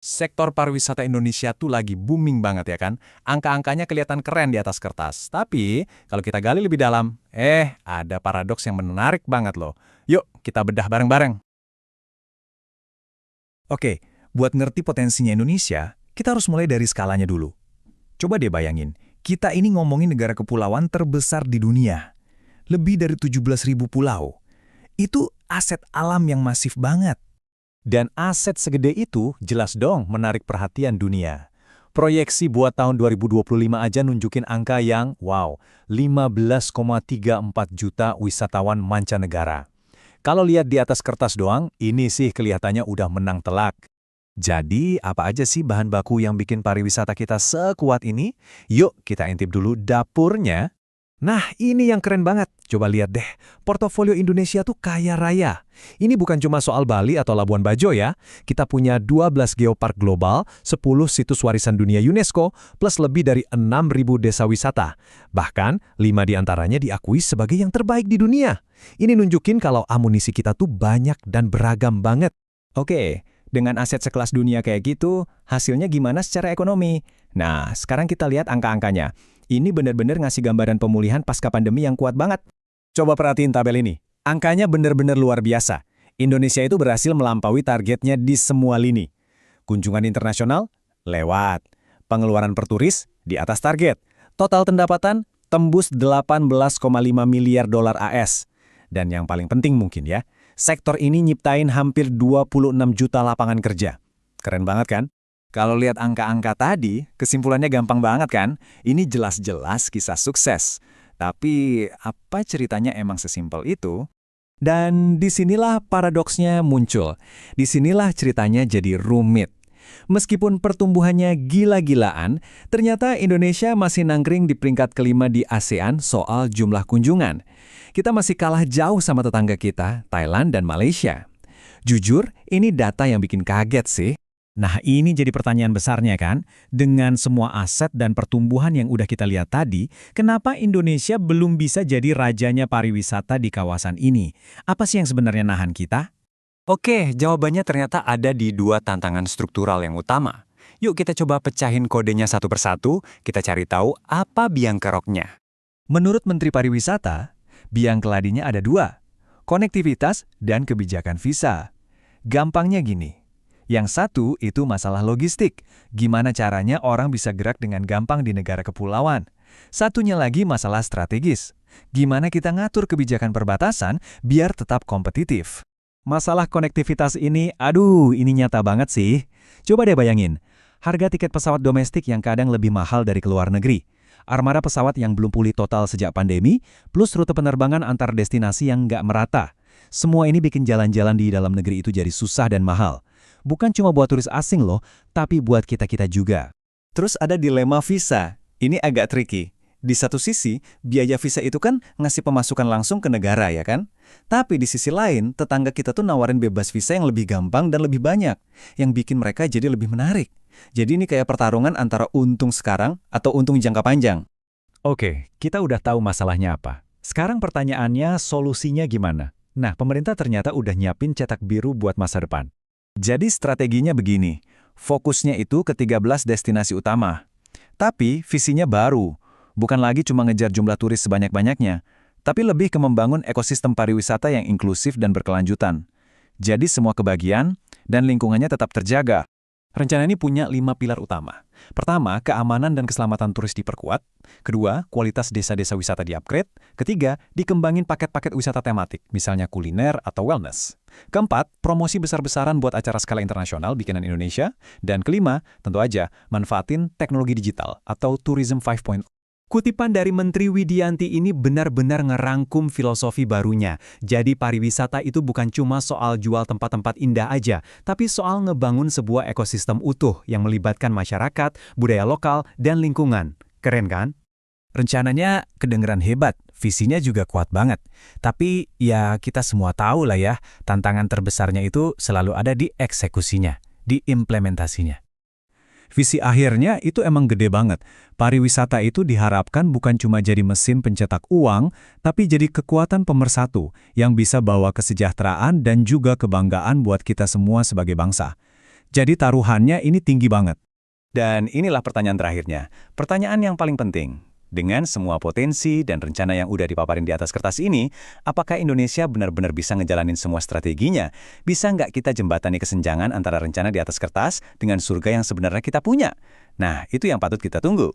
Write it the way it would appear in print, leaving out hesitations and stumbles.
Sektor pariwisata Indonesia tuh lagi booming banget ya kan? Angka-angkanya kelihatan keren di atas kertas. Tapi, kalau kita gali lebih dalam, ada paradoks yang menarik banget loh. Yuk, kita bedah bareng-bareng. Oke, buat ngerti potensinya Indonesia, kita harus mulai dari skalanya dulu. Coba deh bayangin, kita ini ngomongin negara kepulauan terbesar di dunia. Lebih dari 17.000 pulau. Itu aset alam yang masif banget. Dan aset segede itu jelas dong menarik perhatian dunia. Proyeksi buat tahun 2025 aja nunjukin angka yang, wow, 15,34 juta wisatawan mancanegara. Kalau lihat di atas kertas doang, ini sih kelihatannya udah menang telak. Jadi, apa aja sih bahan baku yang bikin pariwisata kita sekuat ini? Yuk, kita intip dulu dapurnya. Nah, ini yang keren banget. Coba lihat deh, portofolio Indonesia tuh kaya raya. Ini bukan cuma soal Bali atau Labuan Bajo ya. Kita punya 12 geopark global, 10 situs warisan dunia UNESCO, plus lebih dari 6.000 desa wisata. Bahkan, 5 diantaranya diakui sebagai yang terbaik di dunia. Ini nunjukin kalau amunisi kita tuh banyak dan beragam banget. Oke, dengan aset sekelas dunia kayak gitu, hasilnya gimana secara ekonomi? Nah, sekarang kita lihat angka-angkanya. Ini benar-benar ngasih gambaran pemulihan pasca pandemi yang kuat banget. Coba perhatiin tabel ini. Angkanya bener-bener luar biasa. Indonesia itu berhasil melampaui targetnya di semua lini. Kunjungan internasional? Lewat. Pengeluaran per turis? Di atas target. Total pendapatan? Tembus 18,5 miliar dolar AS. Dan yang paling penting mungkin ya, sektor ini nyiptain hampir 26 juta lapangan kerja. Keren banget kan? Kalau lihat angka-angka tadi, kesimpulannya gampang banget kan? Ini jelas-jelas kisah sukses. Tapi, apa ceritanya emang sesimpel itu? Dan disinilah paradoksnya muncul. Disinilah ceritanya jadi rumit. Meskipun pertumbuhannya gila-gilaan, ternyata Indonesia masih nangkring di peringkat kelima di ASEAN soal jumlah kunjungan. Kita masih kalah jauh sama tetangga kita, Thailand dan Malaysia. Jujur, ini data yang bikin kaget sih. Nah, ini jadi pertanyaan besarnya kan? Dengan semua aset dan pertumbuhan yang udah kita lihat tadi, kenapa Indonesia belum bisa jadi rajanya pariwisata di kawasan ini? Apa sih yang sebenarnya nahan kita? Oke, jawabannya ternyata ada di dua tantangan struktural yang utama. Yuk kita coba pecahin kodenya satu persatu, kita cari tahu apa biang keroknya. Menurut Menteri Pariwisata, biang keladinya ada dua, konektivitas dan kebijakan visa. Gampangnya gini, yang satu itu masalah logistik, gimana caranya orang bisa gerak dengan gampang di negara kepulauan. Satunya lagi masalah strategis, gimana kita ngatur kebijakan perbatasan biar tetap kompetitif. Masalah konektivitas ini, ini nyata banget sih. Coba deh bayangin, harga tiket pesawat domestik yang kadang lebih mahal dari ke luar negeri. Armada pesawat yang belum pulih total sejak pandemi, plus rute penerbangan antar destinasi yang nggak merata. Semua ini bikin jalan-jalan di dalam negeri itu jadi susah dan mahal. Bukan cuma buat turis asing loh, tapi buat kita-kita juga. Terus ada dilema visa. Ini agak tricky. Di satu sisi, biaya visa itu kan ngasih pemasukan langsung ke negara ya kan? Tapi di sisi lain, tetangga kita tuh nawarin bebas visa yang lebih gampang dan lebih banyak, yang bikin mereka jadi lebih menarik. Jadi ini kayak pertarungan antara untung sekarang atau untung jangka panjang. Oke, kita udah tahu masalahnya apa. Sekarang pertanyaannya, solusinya gimana? Nah, pemerintah ternyata udah nyiapin cetak biru buat masa depan. Jadi strateginya begini, fokusnya itu ke 13 destinasi utama. Tapi visinya baru, bukan lagi cuma ngejar jumlah turis sebanyak-banyaknya, tapi lebih ke membangun ekosistem pariwisata yang inklusif dan berkelanjutan. Jadi semua kebagian dan lingkungannya tetap terjaga. Rencana ini punya 5 pilar utama. Pertama, keamanan dan keselamatan turis diperkuat. Kedua, kualitas desa-desa wisata di-upgrade. Ketiga, dikembangin paket-paket wisata tematik, misalnya kuliner atau wellness. Keempat, promosi besar-besaran buat acara skala internasional bikinan Indonesia. Dan kelima, tentu aja, manfaatin teknologi digital atau Tourism 5.0. Kutipan dari Menteri Widianti ini benar-benar ngerangkum filosofi barunya. Jadi pariwisata itu bukan cuma soal jual tempat-tempat indah aja, tapi soal ngebangun sebuah ekosistem utuh yang melibatkan masyarakat, budaya lokal, dan lingkungan. Keren kan? Rencananya kedengeran hebat, visinya juga kuat banget. Tapi ya kita semua tahu lah ya, tantangan terbesarnya itu selalu ada di eksekusinya, di implementasinya. Visi akhirnya itu emang gede banget. Pariwisata itu diharapkan bukan cuma jadi mesin pencetak uang, tapi jadi kekuatan pemersatu yang bisa bawa kesejahteraan dan juga kebanggaan buat kita semua sebagai bangsa. Jadi taruhannya ini tinggi banget. Dan inilah pertanyaan terakhirnya. Pertanyaan yang paling penting. Dengan semua potensi dan rencana yang udah dipaparin di atas kertas ini, apakah Indonesia benar-benar bisa ngejalanin semua strateginya? Bisa nggak kita jembatani kesenjangan antara rencana di atas kertas dengan surga yang sebenarnya kita punya? Nah, itu yang patut kita tunggu.